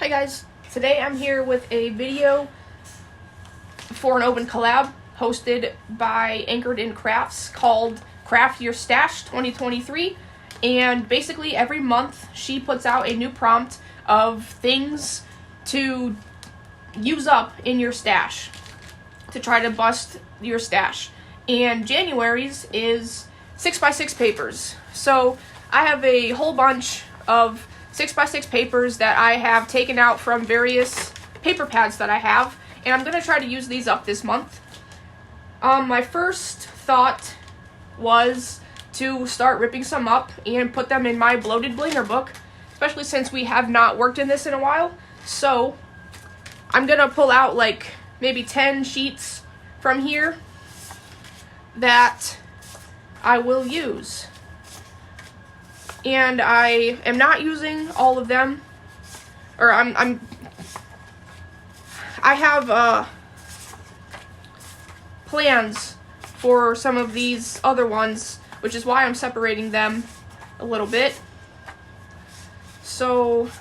Hi guys, today I'm here with a video for an open collab hosted by Anchored in Crafts called Craft Your Stash 2023, and basically every month she puts out a new prompt of things to use up in your stash to try to bust your stash, and January's is 6x6 papers. So I have a whole bunch of 6x6 papers that I have taken out from various paper pads that I have, and I'm going to try to use these up this month. My first thought was to start ripping some up and put them in my Bloated Blinger book, especially since we have not worked in this in a while. So I'm going to pull out like maybe 10 sheets from here that I will use. And I am not using all of them, or I have plans for some of these other ones, which is why I'm separating them a little bit. So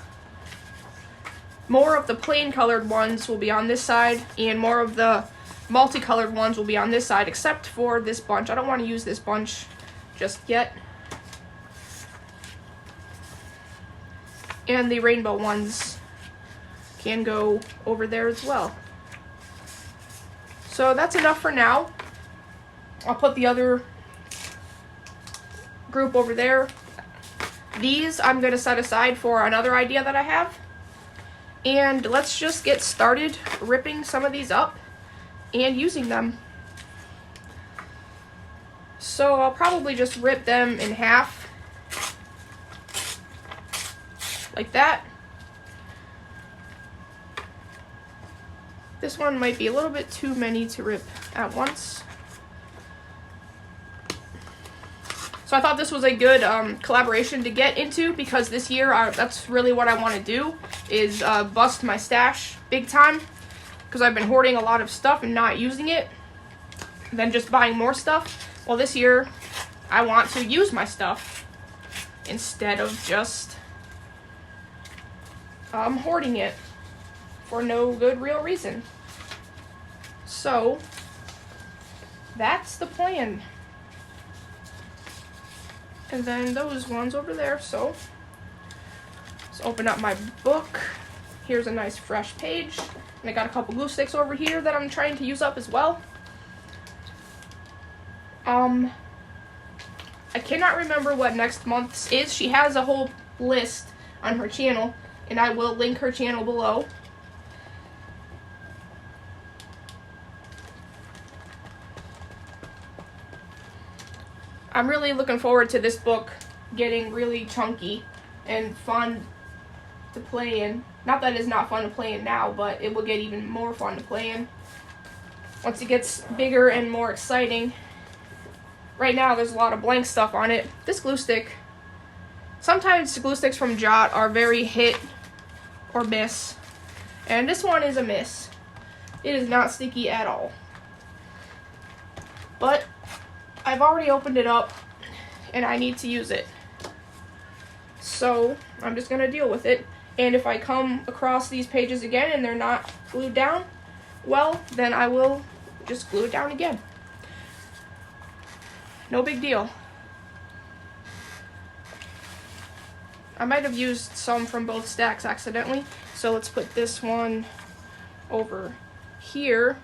more of the plain colored ones will be on this side, and more of the multicolored ones will be on this side, except for this bunch. I don't want to use this bunch just yet. And the rainbow ones can go over there as well. So that's enough for now. I'll put the other group over there. These I'm going to set aside for another idea that I have. And let's just get started ripping some of these up and using them. So I'll probably just rip them in half, like that. This one might be a little bit too many to rip at once. So I thought this was a good collaboration to get into, because this year that's really what I want to do, is bust my stash big time, because I've been hoarding a lot of stuff and not using it, then just buying more stuff. Well, this year I want to use my stuff instead of just hoarding it for no good real reason. So that's the plan. And then those ones over there. So let's open up my book. Here's a nice fresh page, and I got a couple glue sticks over here that I'm trying to use up as well. I cannot remember what next month's is. She has a whole list on her channel, and I will link her channel below. I'm really looking forward to this book getting really chunky and fun to play in. Not that it's not fun to play in now, but it will get even more fun to play in once it gets bigger and more exciting. Right now there's a lot of blank stuff on it. This glue stick, sometimes glue sticks from Jot are very hit or miss, and this one is a miss. It is not sticky at all. But I've already opened it up and I need to use it, so I'm just gonna deal with it. And if I come across these pages again and they're not glued down, well, then I will just glue it down again. No big deal. I might have used some from both stacks accidentally, so let's put this one over here.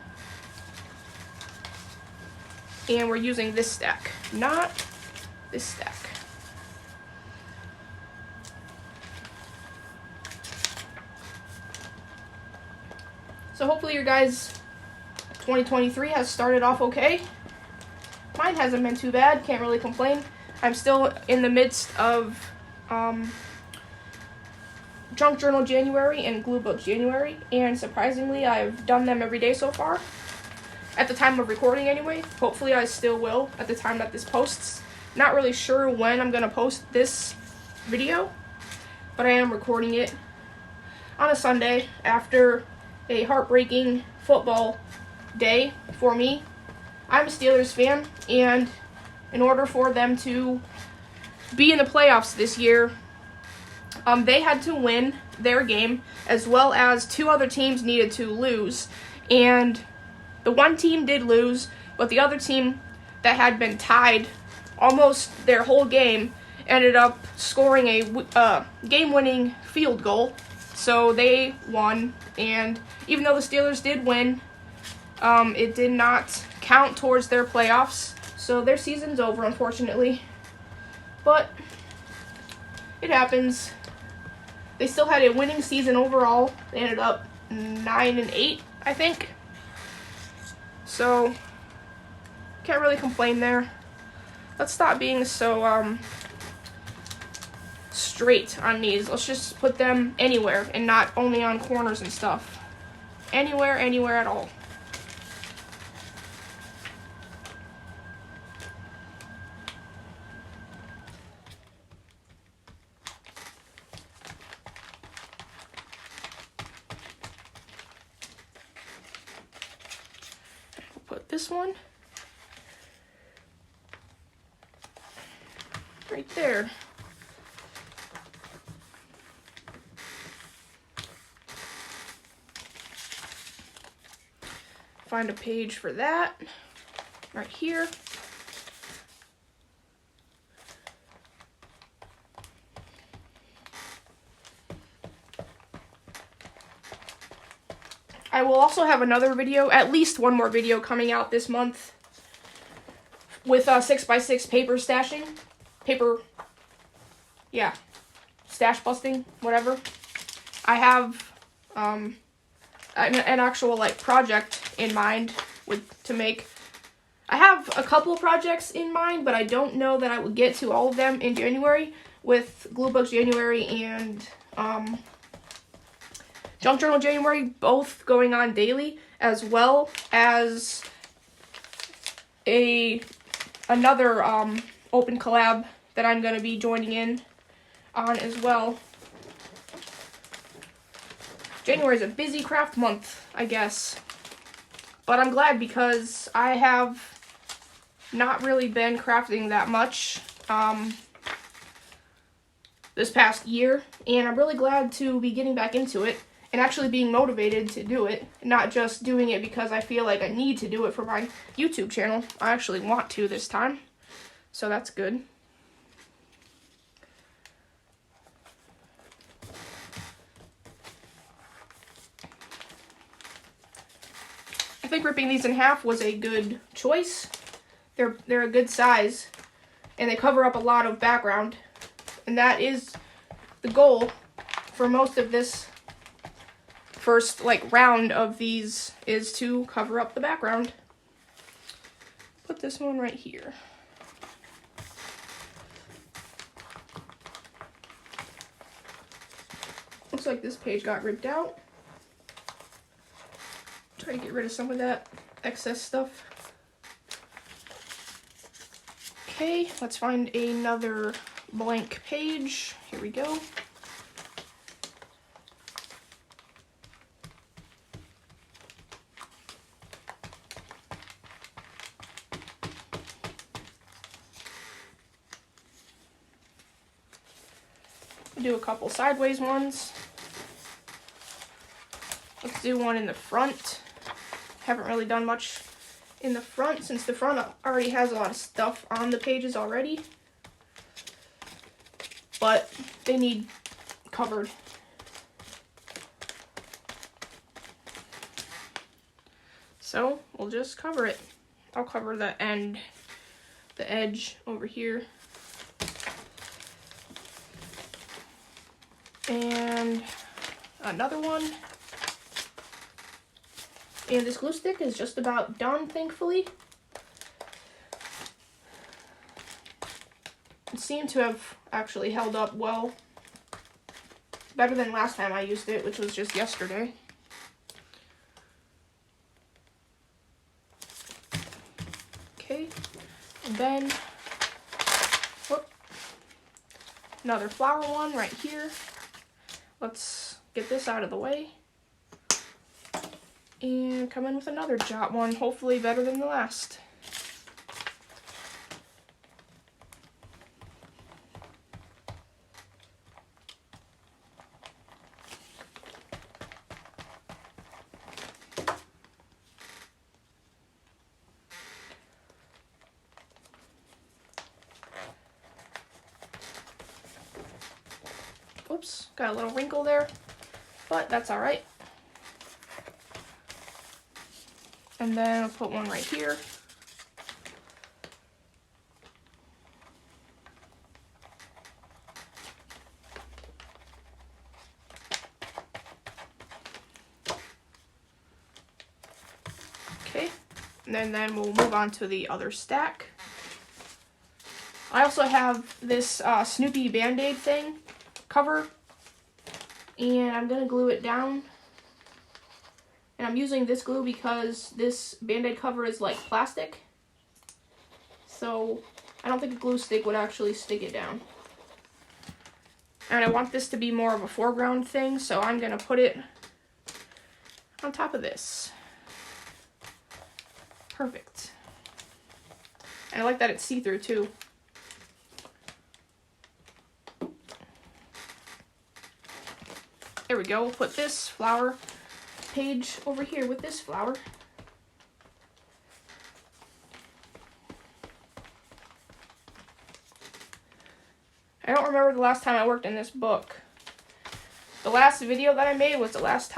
And we're using this stack, not this stack. So hopefully your guys' 2023 has started off okay. Mine hasn't been too bad, can't really complain. I'm still in the midst of Junk Journal January and Glue Book January, and surprisingly I've done them every day so far. At the time of recording anyway. Hopefully I still will at the time that this posts. Not really sure when I'm going to post this video, but I am recording it on a Sunday after a heartbreaking football day for me. I'm a Steelers fan, and in order for them to be in the playoffs this year, they had to win their game, as well as 2 other teams needed to lose. And the one team did lose, but the other team that had been tied almost their whole game ended up scoring a game-winning field goal. So they won, and even though the Steelers did win, it did not count towards their playoffs. So their season's over, unfortunately. But it happens. They still had a winning season overall. They ended up 9-8, I think. So can't really complain there. Let's stop being so straight on these. Let's just put them anywhere and not only on corners and stuff. Anywhere at all. Put this one right there. Find a page for that right here. I will also have another video, at least one more video coming out this month with 6x6 paper stashing. Stash busting, whatever. I have an actual like project in mind to make. I have a couple of projects in mind, but I don't know that I would get to all of them in January, with Glue Books January and Junk Journal January both going on daily, as well as another open collab that I'm going to be joining in on as well. January is a busy craft month, I guess. But I'm glad, because I have not really been crafting that much this past year, and I'm really glad to be getting back into it and actually being motivated to do it, not just doing it because I feel like I need to do it for my YouTube channel. I actually want to this time, so that's good. I think ripping these in half was a good choice. They're a good size, and they cover up a lot of background, and that is the goal for most of this first round of these, is to cover up the background. Put this one right here. Looks like this page got ripped out. Try to get rid of some of that excess stuff. Okay, let's find another blank page. Here we go. Do a couple sideways ones. Let's do one in the front. Haven't really done much in the front, since the front already has a lot of stuff on the pages already, but they need covered. So we'll just cover it. I'll cover the edge over here. And another one. And this glue stick is just about done, thankfully. It seemed to have actually held up well. Better than last time I used it, which was just yesterday. Okay, and then another flower one right here. Let's get this out of the way. And come in with another jot one, hopefully better than the last. Got a little wrinkle there, but that's all right. And then I'll put one right here. Okay, and then we'll move on to the other stack. I also have this Snoopy Band-Aid thing cover, and I'm gonna glue it down. And I'm using this glue because this Band-Aid cover is like plastic, so I don't think a glue stick would actually stick it down. And I want this to be more of a foreground thing, so I'm gonna put it on top of this. Perfect. And I like that it's see-through too. There we go. We'll put this flower page over here with this flower. I don't remember the last time I worked in this book. The last video that I made was the last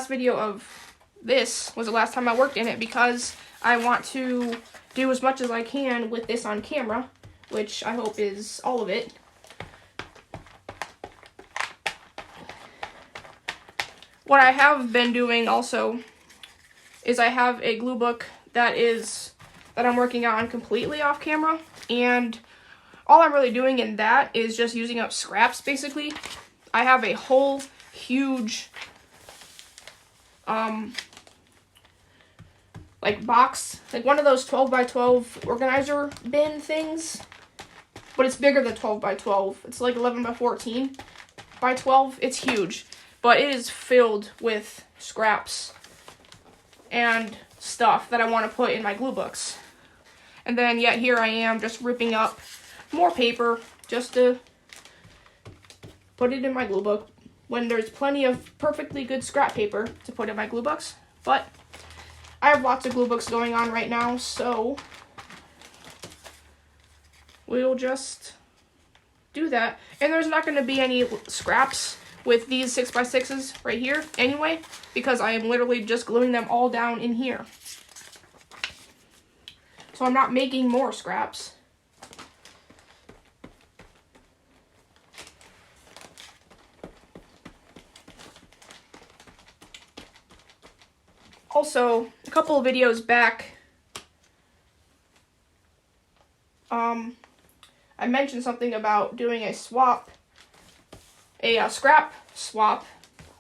video of this was the last time I worked in it, because I want to do as much as I can with this on camera, which I hope is all of it. What I have been doing also is I have a glue book that I'm working on completely off camera, and all I'm really doing in that is just using up scraps, basically. I have a whole huge like box, like one of those 12 by 12 organizer bin things, but it's bigger than 12 by 12. It's like 11 by 14 by 12. It's huge, but it is filled with scraps and stuff that I want to put in my glue books. And then yet here I am just ripping up more paper just to put it in my glue book, when there's plenty of perfectly good scrap paper to put in my glue books. But I have lots of glue books going on right now, so we'll just do that. And there's not going to be any scraps with these 6x6s right here anyway, because I am literally just gluing them all down in here. So I'm not making more scraps. Also, a couple of videos back, I mentioned something about doing a swap, a scrap swap,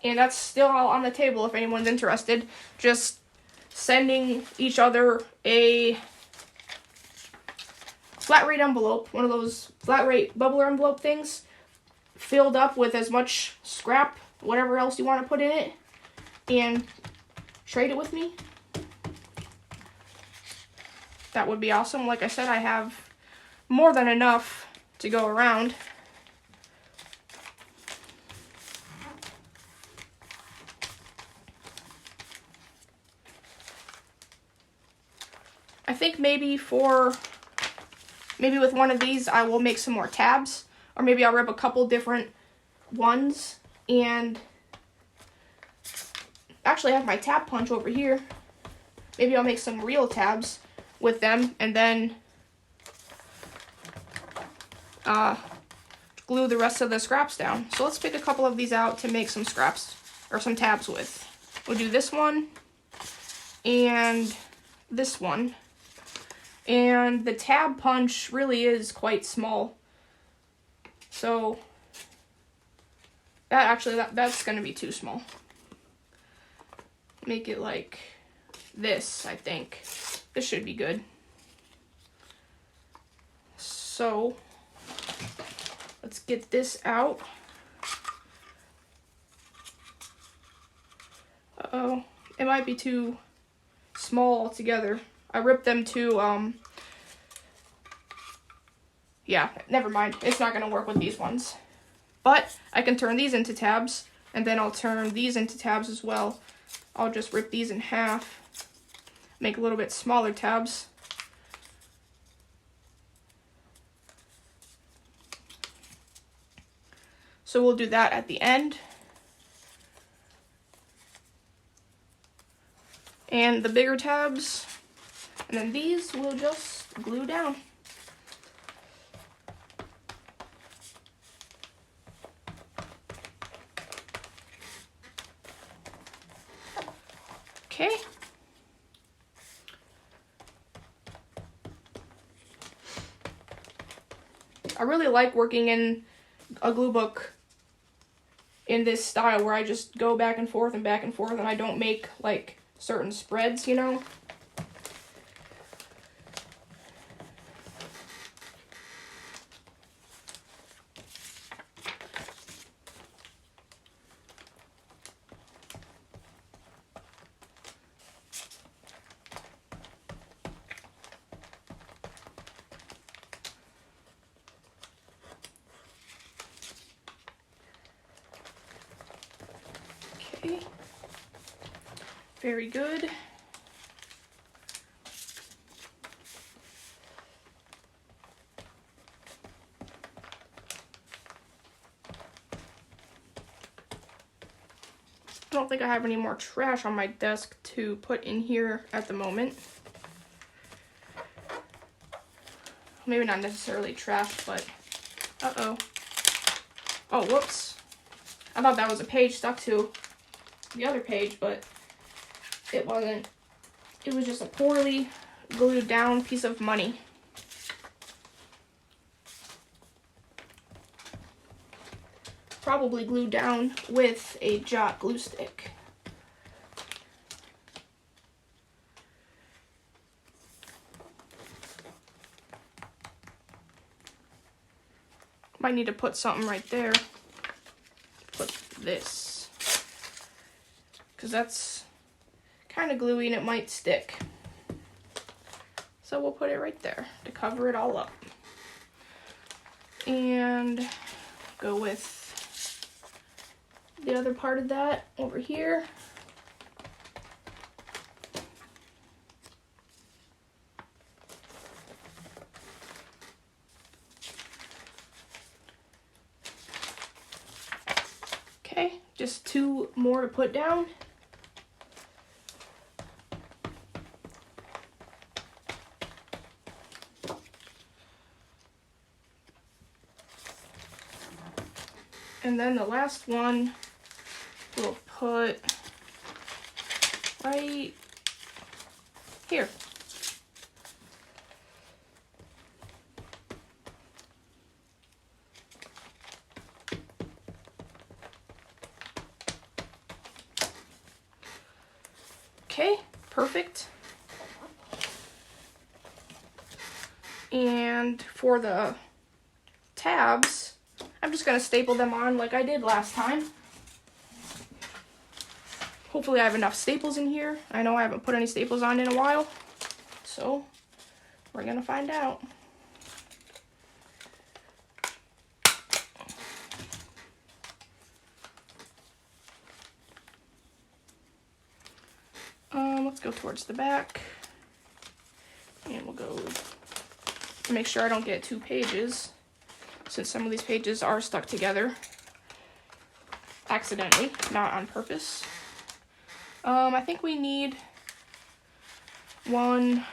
and that's still all on the table if anyone's interested. Just sending each other a flat rate envelope, one of those flat rate bubbler envelope things, filled up with as much scrap, whatever else you want to put in it, and trade it with me. That would be awesome. Like I said, I have more than enough to go around. I think maybe with one of these I will make some more tabs, or maybe I'll rip a couple different ones. And actually I have my tab punch over here. Maybe I'll make some real tabs with them and then glue the rest of the scraps down. So let's pick a couple of these out to make some scraps or some tabs with. We'll do this one and this one. And the tab punch really is quite small. So that's going to be too small. Make it like this, I think. This should be good. So let's get this out. Uh-oh, it might be too small altogether. I ripped them to, yeah, never mind. It's not going to work with these ones. But I can turn these into tabs, and then I'll turn these into tabs as well. I'll just rip these in half, make a little bit smaller tabs. So we'll do that at the end. And the bigger tabs, and then these we'll just glue down. Okay. I really like working in a glue book in this style where I just go back and forth and I don't make like certain spreads, you know. Okay. Very good. I don't think I have any more trash on my desk to put in here at the moment. Maybe not necessarily trash, but uh-oh. Oh, whoops. I thought that was a page stuck to the other page, but it wasn't. It was just a poorly glued down piece of money. Probably glued down with a Jot glue stick. Might need to put something right there. Put this, because that's kind of gluey and it might stick. So we'll put it right there to cover it all up. And go with the other part of that over here. Okay, just 2 more to put down. And then the last one we'll put right here. Okay, perfect. And for the tabs, I'm just going to staple them on like I did last time. Hopefully I have enough staples in here. I know I haven't put any staples on in a while, so we're going to find out. Let's go towards the back, and we'll go make sure I don't get 2 pages, since some of these pages are stuck together accidentally, not on purpose. I think we need one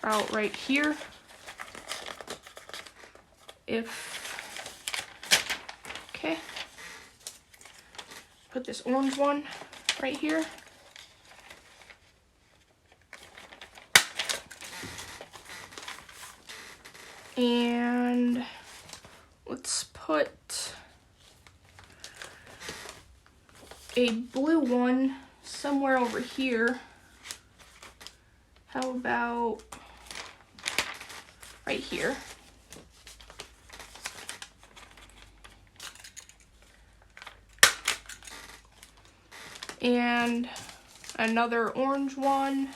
out right here. Okay. Put this orange one right here. And let's put a blue one somewhere over here. How about right here? And another orange one.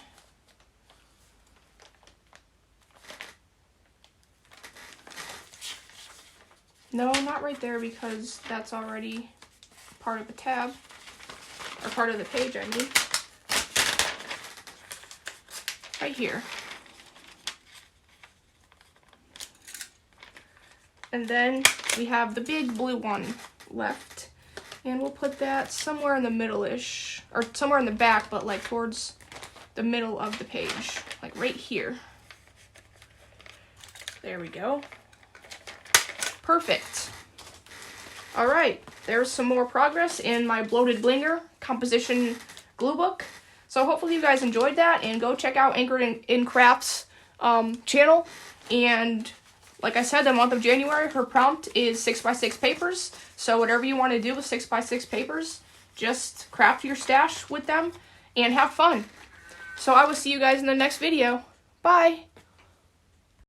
No, not right there, because that's already part of the tab, or part of the page, I mean. Right here. And then we have the big blue one left. And we'll put that somewhere in the middle-ish, or somewhere in the back, but like towards the middle of the page, like right here. There we go. Perfect. All right, there's some more progress in my Bloated Blinger composition glue book. So hopefully you guys enjoyed that, and go check out Anchored in Crafts channel. And like I said, the month of January, her prompt is 6x6 papers. So whatever you want to do with 6x6 papers, just craft your stash with them and have fun. So I will see you guys in the next video. Bye.